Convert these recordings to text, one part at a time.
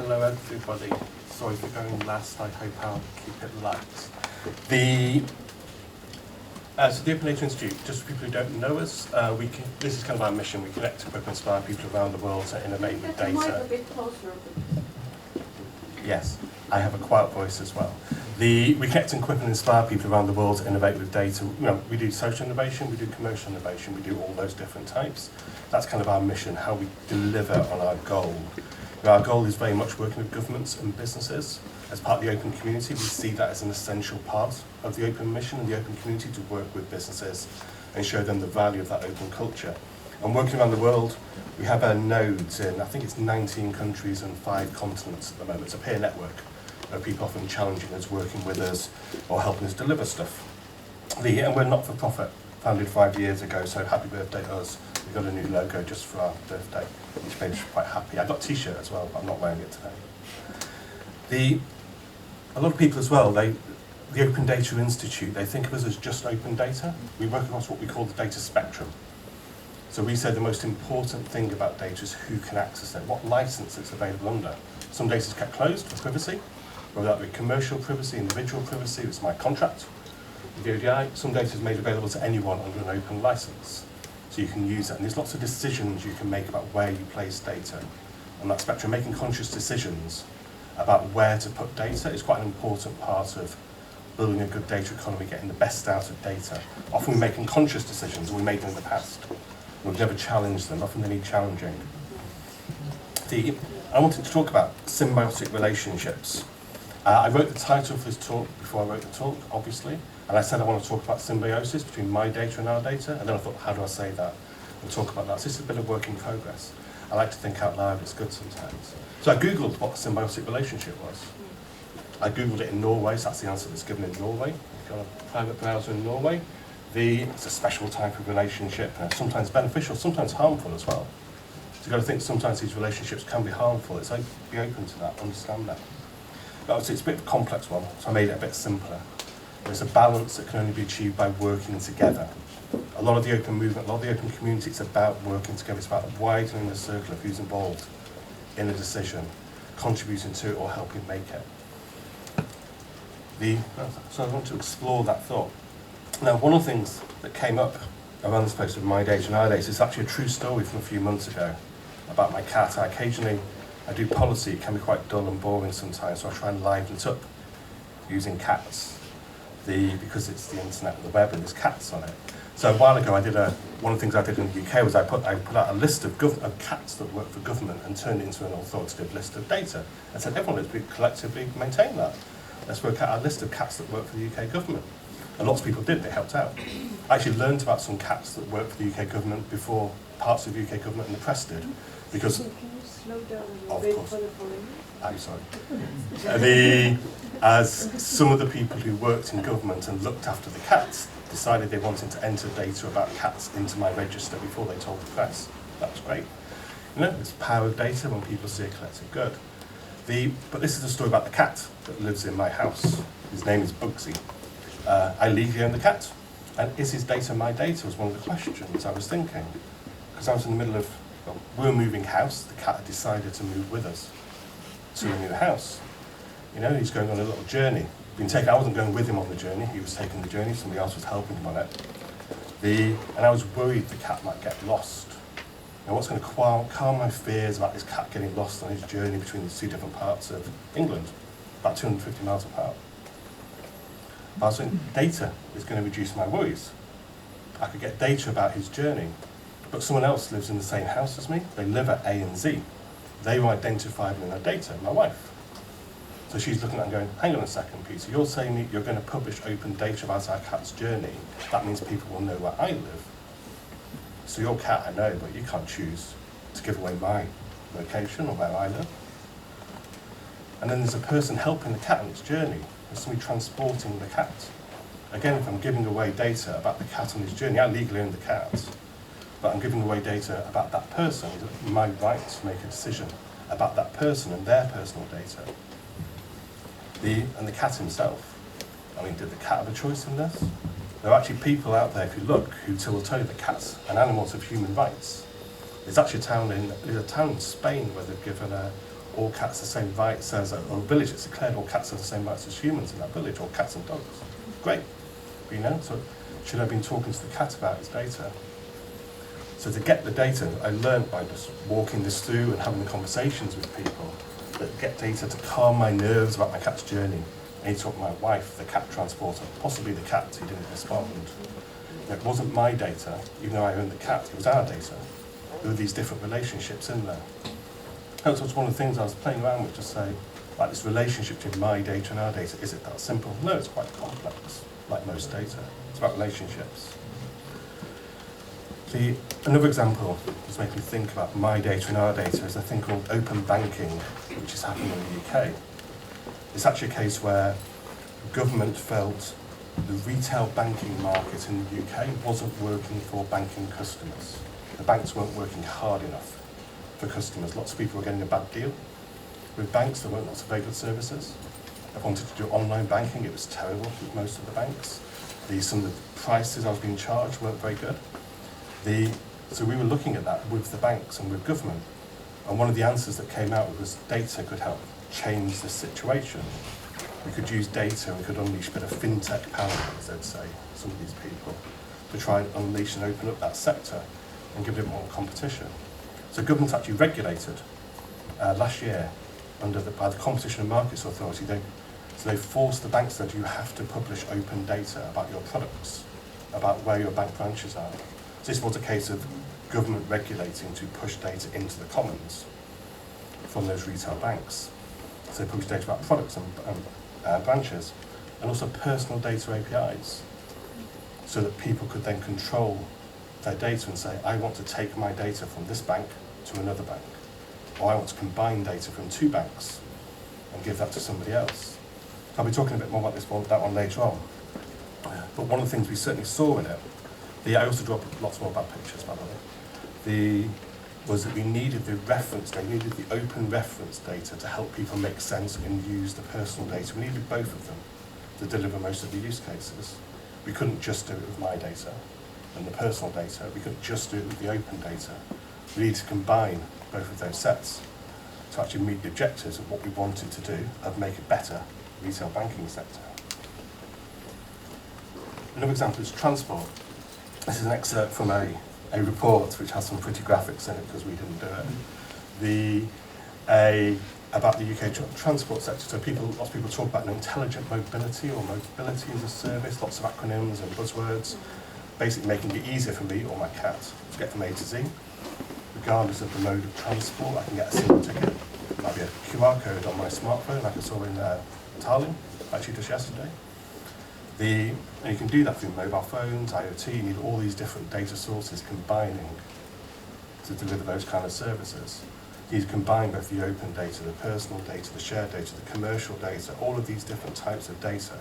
Hello everybody. Sorry for going last, I hope I'll keep it light. So the Open Data Institute, just for people who don't know us, this is kind of our mission. We connect, equip and inspire people around the world to innovate with data. Mic a bit closer. Yes, I have a quiet voice as well. We connect and equip and inspire people around the world to innovate with data. You know, we do social innovation, we do commercial innovation, we do all those different types. That's kind of our mission, how we deliver on our goal. Our goal is very much working with governments and businesses. As part of the open community, we see that as an essential part of the open mission and the open community to work with businesses and show them the value of that open culture. And working around the world, we have our nodes in, I think it's 19 countries and 5 continents at the moment. It's a peer network of people often challenging us, working with us, or helping us deliver stuff. And we're not-for-profit, founded 5 years ago, so happy birthday to us. We got a new logo just for our birthday, which made us quite happy. I got a t-shirt as well, but I'm not wearing it today. A lot of people as well, the Open Data Institute, they think of us as just open data. We work across what we call the data spectrum. So we say the most important thing about data is who can access it, what license it's available under. Some data is kept closed for privacy, whether that be commercial privacy, individual privacy, it's my contract. With the ODI, some data is made available to anyone under an open license. So you can use it, and there's lots of decisions you can make about where you place data on that spectrum. Making conscious decisions about where to put data is quite an important part of building a good data economy, getting the best out of data. Often we're making conscious decisions, we made them in the past. We've never challenged them, often they need challenging. I wanted to talk about symbiotic relationships. I wrote the title for this talk before I wrote the talk, obviously, and I said I want to talk about symbiosis between my data and our data, and then I thought, how do I say that? And talk about that. So this is a bit of work in progress. I like to think out loud, it's good sometimes. So I Googled what a symbiotic relationship was. I Googled it in Norway, so that's the answer that's given in Norway. You've got a private browser in Norway. It's a special type of relationship, sometimes beneficial, sometimes harmful as well. So you've got to think sometimes these relationships can be harmful. It's like, be open to that, understand that. But obviously it's a bit of a complex one, so I made it a bit simpler. There's a balance that can only be achieved by working together. A lot of the open movement, a lot of the open community, it's about working together. It's about widening the circle of who's involved in a decision, contributing to it or helping make it. So I want to explore that thought. Now, one of the things that came up around this post of MyData and our data is actually a true story from a few months ago about my cat. I do policy, it can be quite dull and boring sometimes, so I try and liven it up using cats. Because it's the internet and the web and there's cats on it. So a while ago one of the things I did in the UK was I put out a list of cats that work for government and turned it into an authoritative list of data. And said, everyone, let's collectively maintain that. Let's work out a list of cats that work for the UK government. And lots of people did, they helped out. I actually learned about some cats that work for the UK government before parts of the UK government and the press did. Because, can you slow down a little bit for the following? I'm sorry. As some of the people who worked in government and looked after the cats decided they wanted to enter data about cats into my register before they told the press. That was great. You know, it's the power of data when people see a collective good. But this is a story about the cat that lives in my house. His name is Bugsy. I legally own the cat. And is his data my data was one of the questions I was thinking. Because I was in the middle of, we were moving house, the cat had decided to move with us to a new house. You know, he's going on a little journey. I wasn't going with him on the journey, he was taking the journey, somebody else was helping him on it. And I was worried the cat might get lost. Now what's going to calm my fears about this cat getting lost on his journey between these 2 different parts of England, about 250 miles apart? I was saying data is going to reduce my worries. I could get data about his journey, but someone else lives in the same house as me, they live at A and Z. They were identified in their data, my wife. So she's looking at it and going, hang on a second, Peter, you're saying that you're going to publish open data about our cat's journey. That means people will know where I live. So your cat, I know, but you can't choose to give away my location or where I live. And then there's a person helping the cat on its journey. There's somebody transporting the cat. Again, if I'm giving away data about the cat on his journey, I legally own the cat, but I'm giving away data about that person. It's my right to make a decision about that person and their personal data. And the cat himself. I mean, did the cat have a choice in this? There are actually people out there, if you look, who will tell you that cats and animals have human rights. There's actually a town in Spain where they've given all cats the same rights as a village. It's declared all cats have the same rights as humans in that village, or cats and dogs. Great, but, so should I have been talking to the cat about its data? So to get the data, I learned by just walking this through and having the conversations with people that get data to calm my nerves about my cat's journey. I need to talk to my wife, the cat transporter, possibly the cat who didn't respond. It wasn't my data, even though I owned the cat, it was our data. There were these different relationships in there. That was one of the things I was playing around with, to say, like, this relationship between my data and our data, is it that simple? No, it's quite complex, like most data. It's about relationships. Another example that's making me think about my data and our data is a thing called open banking, which is happening in the UK. It's actually a case where government felt the retail banking market in the UK wasn't working for banking customers. The banks weren't working hard enough for customers. Lots of people were getting a bad deal. With banks, there weren't lots of very good services. I wanted to do online banking, it was terrible with most of the banks. Some of the prices I was being charged weren't very good. So we were looking at that with the banks and with government. And one of the answers that came out was data could help change the situation. We could use data and we could unleash a bit of fintech power, as they'd say, some of these people, to try and unleash and open up that sector and give it more competition. So government actually regulated last year by the Competition and Markets Authority. They forced the banks that you have to publish open data about your products, about where your bank branches are. So this was a case of government regulating to push data into the commons from those retail banks. So they publish data about products and branches, and also personal data APIs, so that people could then control their data and say, I want to take my data from this bank to another bank, or I want to combine data from two banks and give that to somebody else. I'll be talking a bit more about that one later on. But one of the things we certainly saw in it, I also drew up lots more about pictures, by the way, was that we needed the reference data, we needed the open reference data to help people make sense and use the personal data. We needed both of them to deliver most of the use cases. We couldn't just do it with my data and the personal data. We couldn't just do it with the open data. We needed to combine both of those sets to actually meet the objectives of what we wanted to do and make a better retail banking sector. Another example is transport. This is an excerpt from a report which has some pretty graphics in it because we didn't do it. About the UK transport sector. So lots of people talk about intelligent mobility or mobility as a service, lots of acronyms and buzzwords, basically making it easier for me or my cat to get from A to Z. Regardless of the mode of transport, I can get a single ticket. It might be a QR code on my smartphone, like I saw in Tallinn, actually just yesterday. And you can do that through mobile phones, IoT. You need all these different data sources combining to deliver those kind of services. You need to combine both the open data, the personal data, the shared data, the commercial data, all of these different types of data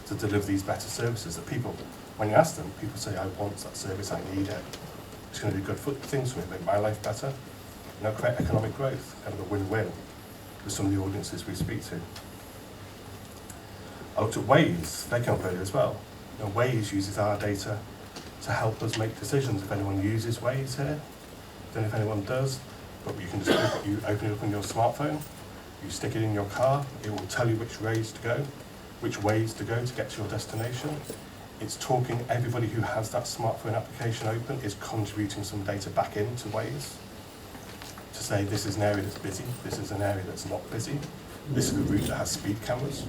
to deliver these better services that people, when you ask them, people say, I want that service, I need it. It's going to do good things for me, make my life better, create economic growth, kind of a win-win with some of the audiences we speak to. I looked at Waze, they came up earlier as well. Waze uses our data to help us make decisions. If anyone uses Waze here, then if anyone does, but you can just open it up on your smartphone, you stick it in your car, it will tell you which ways to go to get to your destination. It's talking, everybody who has that smartphone application open is contributing some data back into Waze to say this is an area that's busy, this is an area that's not busy, this is a route that has speed cameras.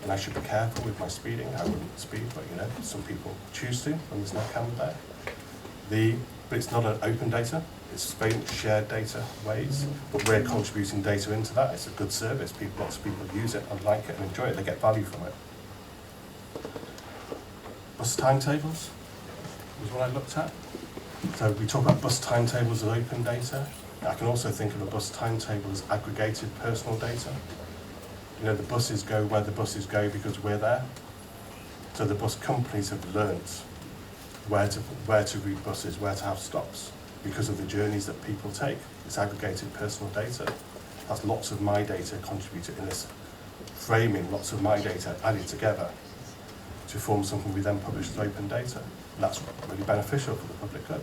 And I should be careful with my speeding. I wouldn't speed, but some people choose to when there's no camera there. But it's not an open data, it's very much shared data ways, but we're contributing data into that. It's a good service. Lots of people use it and like it and enjoy it. They get value from it. Bus timetables was what I looked at. So we talk about bus timetables as open data. I can also think of a bus timetable as aggregated personal data. The buses go where the buses go because we're there. So the bus companies have learnt where to route buses, where to have stops, because of the journeys that people take. It's aggregated personal data. That's lots of my data contributed in this framing, lots of my data added together to form something we then publish as open data. And that's really beneficial for the public good.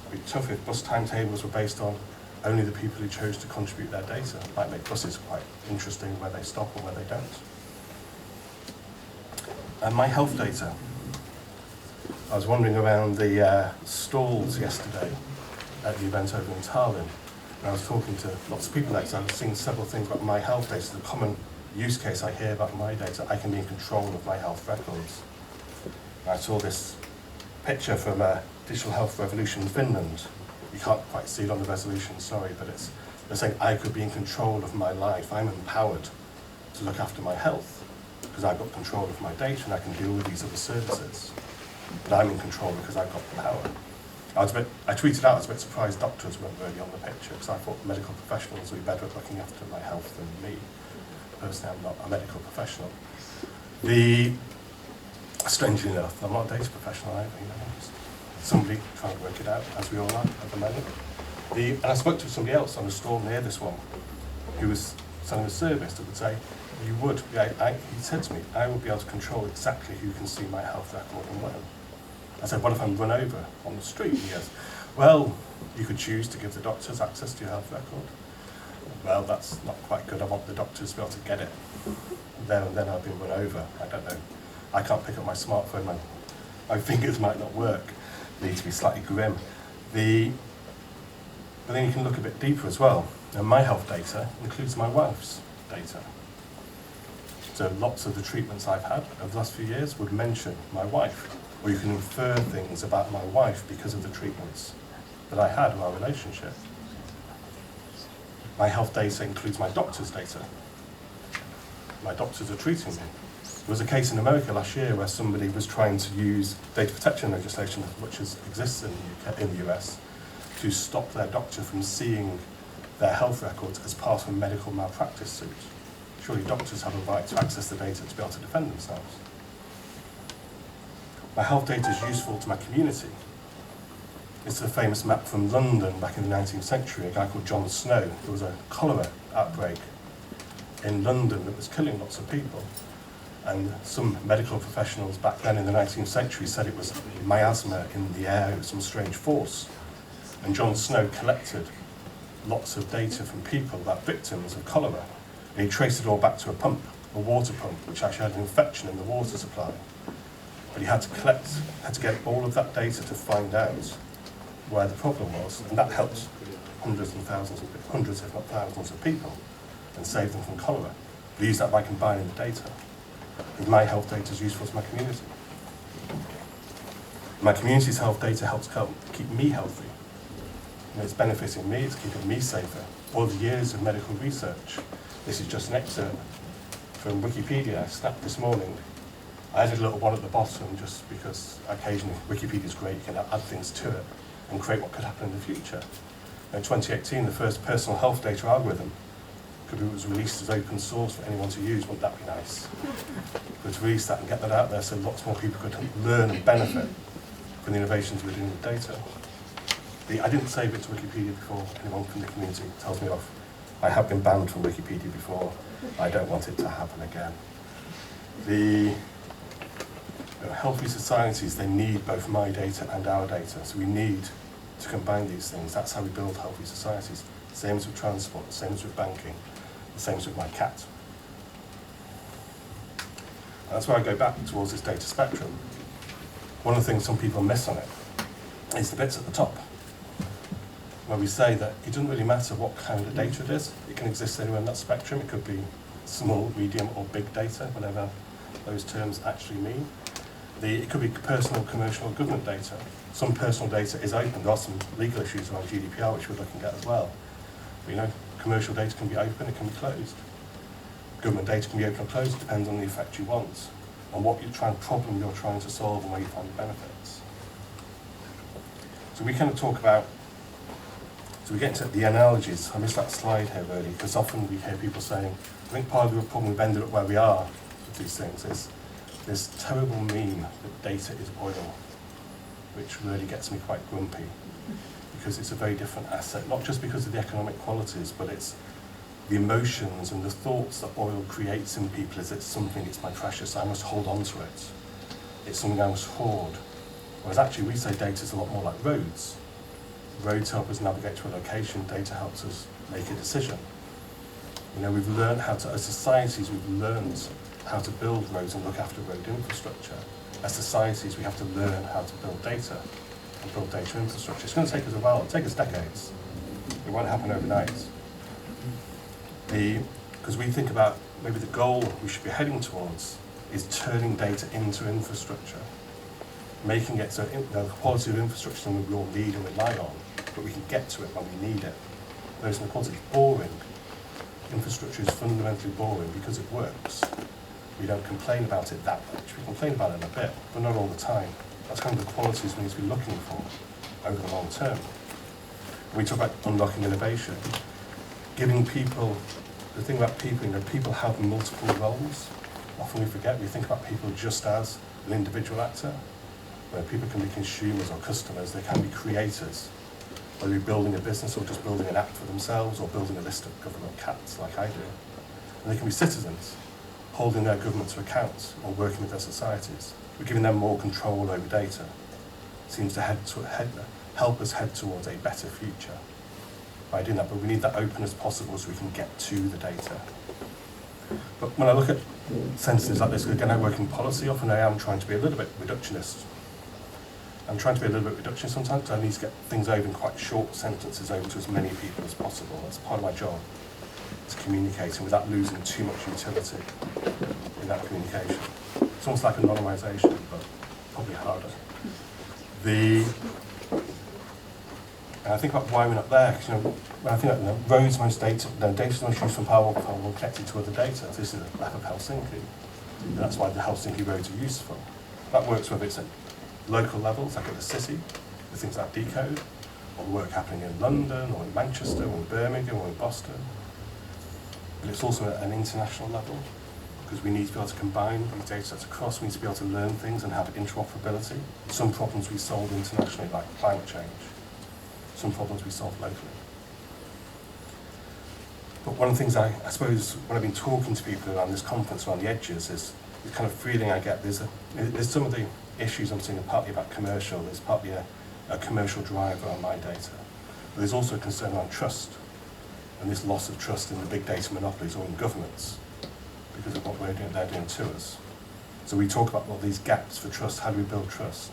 It'd be tough if bus timetables were based on only the people who chose to contribute their data. Might make buses quite interesting where they stop or where they don't. And my health data. I was wandering around the stalls yesterday at the event over in Tallinn, and I was talking to lots of people there, because I've seen several things about my health data. The common use case I hear about my data, I can be in control of my health records. And I saw this picture from Digital Health Revolution in Finland. You can't quite see it on the resolution, sorry, but they're saying I could be in control of my life. I'm empowered to look after my health because I've got control of my data and I can deal with these other services. But I'm in control because I've got the power. I tweeted out, I was a bit surprised doctors weren't really on the picture, because I thought medical professionals would be better at looking after my health than me. Personally, I'm not a medical professional. Strangely enough, I'm not a data professional either. I'm just somebody trying to work it out, as we all are at the moment. And I spoke to somebody else on a stall near this one, who was selling a service that would say, he said to me, I will be able to control exactly who can see my health record and when. I said, what if I'm run over on the street? He goes, well, you could choose to give the doctors access to your health record. Well, that's not quite good. I want the doctors to be able to get it there and then I've been run over. I don't know. I can't pick up my smartphone. My fingers might not work. They need to be slightly grim. But then you can look a bit deeper as well. And my health data includes my wife's data. So lots of the treatments I've had over the last few years would mention my wife. Or you can infer things about my wife because of the treatments that I had in our relationship. My health data includes my doctor's data. My doctors are treating me. There was a case in America last year where somebody was trying to use data protection legislation, which exists in the US, to stop their doctor from seeing their health records as part of a medical malpractice suit. Surely doctors have a right to access the data to be able to defend themselves. My health data is useful to my community. It's a famous map from London back in the 19th century, a guy called John Snow. There was a cholera outbreak in London that was killing lots of people. And some medical professionals back then in the 19th century said it was miasma in the air, it was some strange force. And John Snow collected lots of data from people about victims of cholera. And he traced it all back to a water pump, which actually had an infection in the water supply. But he had to get all of that data to find out where the problem was, and that helped hundreds if not thousands of people, and saved them from cholera. We use that by combining the data. And my health data is useful to my community. My community's health data helps keep me healthy. It's benefiting me, it's keeping me safer. All the years of medical research. This is just an excerpt from Wikipedia, I snapped this morning. I added a little one at the bottom just because occasionally Wikipedia is great, you can add things to it and create what could happen in the future. In 2018, the first personal health data algorithm was released as open source for anyone to use. Wouldn't that be nice? But to release that and get that out there so lots more people could learn and benefit from the innovations we're doing with data. I didn't save it to Wikipedia before anyone from the community tells me off. I have been banned from Wikipedia before. I don't want it to happen again. Healthy societies, they need both my data and our data. So we need to combine these things. That's how we build healthy societies. Same as with transport, same as with banking, the same as with my cat. And that's where I go back towards this data spectrum. One of the things some people miss on it is the bits at the top, where we say that it doesn't really matter what kind of data it is. It can exist anywhere in that spectrum. It could be small, medium, or big data, whatever those terms actually mean. It could be personal, commercial, or government data. Some personal data is open. There are some legal issues around GDPR, which we're looking at as well. But, commercial data can be open, it can be closed. Government data can be open or closed, it depends on the effect you want, on what problem you're trying to solve and where you find the benefits. So we kind of talk about, so we get into the analogies. I missed that slide here really, because often we hear people saying, I think part of the problem we've ended up where we are with these things is this terrible meme that data is oil, which really gets me quite grumpy, because it's a very different asset, not just because of the economic qualities, but it's the emotions and the thoughts that oil creates in people. Is it's something, it's my precious, I must hold on to it. It's something I must hoard. Whereas actually we say data is a lot more like roads. roads help us navigate to a location, data helps us make a decision. You know, we've learned how to, as societies, we've learned how to build roads and look after road infrastructure. As societies, we have to learn how to build data and build data infrastructure. It's going to take us a while, it'll take us decades. It won't happen overnight. Because we think about maybe the goal we should be heading towards is turning data into infrastructure, making it so the quality of infrastructure is something we all need and rely on, but we can get to it when we need it. Whereas in the quality is boring. Infrastructure is fundamentally boring because it works. We don't complain about it that much. We complain about it a bit, but not all the time. That's kind of the qualities we need to be looking for over the long term. When we talk about unlocking innovation, giving people, the thing about people, you know, people have multiple roles. Often we forget, we think about people just as an individual actor, where people can be consumers or customers, they can be creators, whether you're building a business or just building an app for themselves or building a list of government cats like I do. And they can be citizens, holding their government to account or working with their societies. We're giving them more control over data. It seems to help us head towards a better future by doing that, but we need that open as possible so we can get to the data. But when I look at sentences like this, again, I work in policy, often I am trying to be a little bit reductionist. I'm trying to be a little bit reductionist sometimes, because I need to get things over in quite short sentences over to as many people as possible. That's part of my job, is communicating without losing too much utility in that communication. It's almost like anonymisation, but probably harder. And I think about why we're not there, because you know, when I think about roads, most data, data is most used from power connected to other data. This is a map of Helsinki, and that's why the Helsinki roads are useful. That works whether it's at local levels, like at the city, with things like Decode, or work happening in London, or in Manchester, or in Birmingham, or in Boston. But it's also at an international level, because we need to be able to combine these data sets across, we need to be able to learn things and have interoperability. Some problems we solve internationally, like climate change. Some problems we solve locally. But one of the things I suppose, when I've been talking to people around this conference, around the edges, is the kind of feeling I get, there's some of the issues I'm seeing are partly about commercial, there's partly a commercial drive around MyData. But there's also a concern around trust, and this loss of trust in the big data monopolies or in governments, because of what they're doing to us. So we talk about all these gaps for trust, how do we build trust?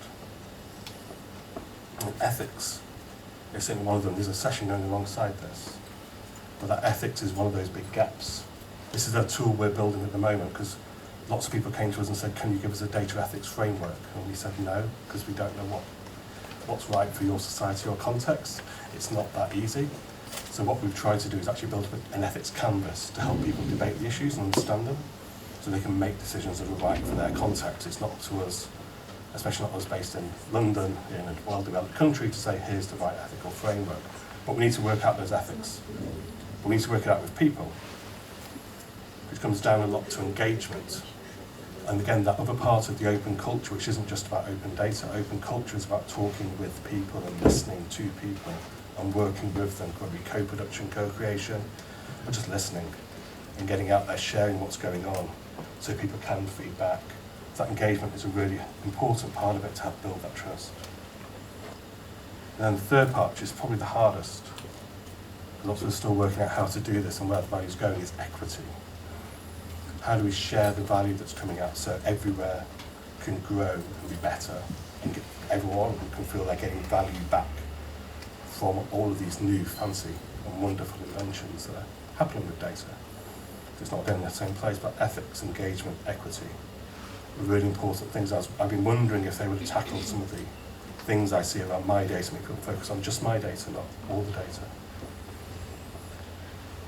And ethics is certainly one of them. There's a session going alongside this. But that ethics is one of those big gaps. This is a tool we're building at the moment, because lots of people came to us and said, can you give us a data ethics framework? And we said no, because we don't know what's right for your society or context. It's not that easy. So what we've tried to do is actually build an ethics canvas to help people debate the issues and understand them, so they can make decisions that are right for their context. It's not up to us, especially not us based in London, in a well-developed country, to say here's the right ethical framework. But we need to work out those ethics. We need to work it out with people, which comes down a lot to engagement. And again, that other part of the open culture, which isn't just about open data. Open culture is about talking with people and listening to people and working with them, whether it be co-production, co-creation, or just listening and getting out there, sharing what's going on, so people can feedback. That engagement is a really important part of it to help build that trust. And then the third part, which is probably the hardest, lots of us are still working out how to do this and where the value is going, is equity. How do we share the value that's coming out so everywhere can grow and be better, and everyone can feel they're getting value back from all of these new fancy and wonderful inventions that are happening with data. So it's not getting in the same place, but ethics, engagement, equity are really important things. I've been wondering if they would have tackled some of the things I see around MyData, make people focus on just MyData, not all the data.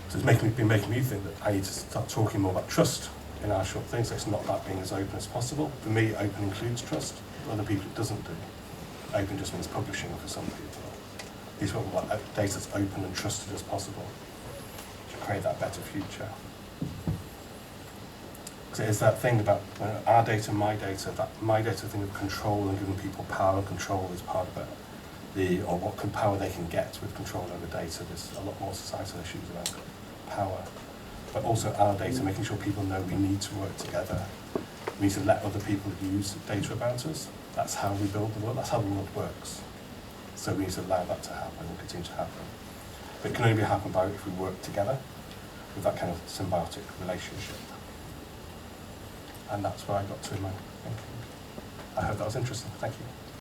So it's been making me think that I need to start talking more about trust in our short things. So it's not about being as open as possible. For me, open includes trust. For other people, it doesn't do. Open just means publishing for some people. These people want data that's open and trusted as possible to create that better future. So it's that thing about our data, MyData, that MyData thing of control and giving people power and control is part of it. Or what power they can get with control over data. There's a lot more societal issues around power. But also our data, making sure people know we need to work together. We need to let other people use data about us. That's how we build the world. That's how the world works. So we need to allow that to happen and continue to happen. But it can only happen by if we work together with that kind of symbiotic relationship. And that's where I got to in my thinking. I hope that was interesting. Thank you.